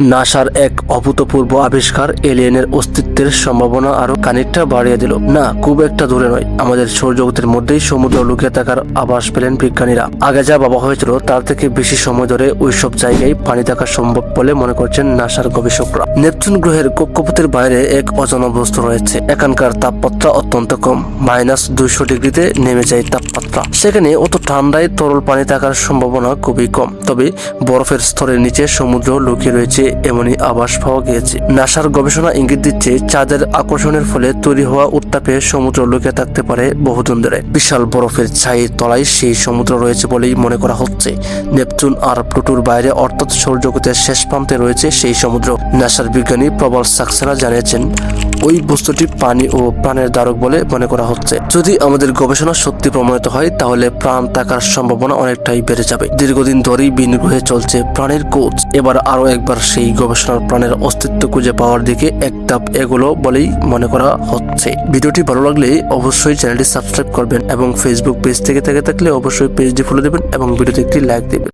নাসার এক অভূতপূর্ব আবিষ্কার এলিয়েনের অস্তিত্বের সম্ভাবনা আরো খানিকটা বাড়িয়ে দিল। না, খুব একটা দূরে নয়, আমাদের সৌরজগতের মধ্যেই সমুদ্র লুকিয়ে থাকার আভাস পেলেন বিজ্ঞানীরা। আগে যা ভাবা হয়েছিল তার থেকে বেশি সময় ধরে ওইসব জায়গায় পানি থাকা সম্ভব বলে মনে করছেন নাসার গবেষকরা। নেপচুন গ্রহের কক্ষপথের বাইরে এক অজানা বস্তু রয়েছে। এখানকার তাপমাত্রা অত্যন্ত কম, -200 ডিগ্রিতে নেমে যায় তাপমাত্রা। সেখানে অত ঠান্ডায় তরল পানি থাকার সম্ভাবনা খুবই কম। তবে বরফের স্তরের নিচে সমুদ্র লুকিয়ে রয়েছে এমনই আভাস পাওয়া গিয়েছে। নাসার গবেষণা ইঙ্গিত দিচ্ছে চাঁদের আকর্ষণের ফলে তৈরি হওয়া উত্তাপে সমুদ্র লুকিয়ে থাকতে পারে বহুদিন ধরে। বিশাল বরফের ছাইয়ের তলায় সেই সমুদ্র রয়েছে বলেই মনে করা হচ্ছে। নেপচুন আর প্লুটোর বাইরে অর্থাৎ সৌরজগতের শেষ প্রান্তে রয়েছে সেই সমুদ্র। নাসার বিজ্ঞানী প্রবল সাক্সেনা জানিয়েছেন ওই বস্তুটি পানি ও প্রাণের দ্বারক বলে মনে করা হচ্ছে। যদি আমাদের গবেষণা সত্যি প্রমাণিত হয় তাহলে প্রাণ থাকার সম্ভাবনা অনেকটাই বেড়ে যাবে। দীর্ঘদিন ধরেই ভিন গ্রহে চলছে প্রাণের খোঁজ, এবার আরো একবার সেই গবেষণার প্রাণের অস্তিত্ব খুঁজে পাওয়ার দিকে এক ধাপ এগুলো বলেই মনে করা হচ্ছে। ভিডিওটি ভালো লাগলে অবশ্যই চ্যানেলটি সাবস্ক্রাইব করবেন এবং ফেসবুক পেজ থেকে থাকলে অবশ্যই পেজটি ফলো দেবেন এবং ভিডিওতে একটি লাইক দেবেন।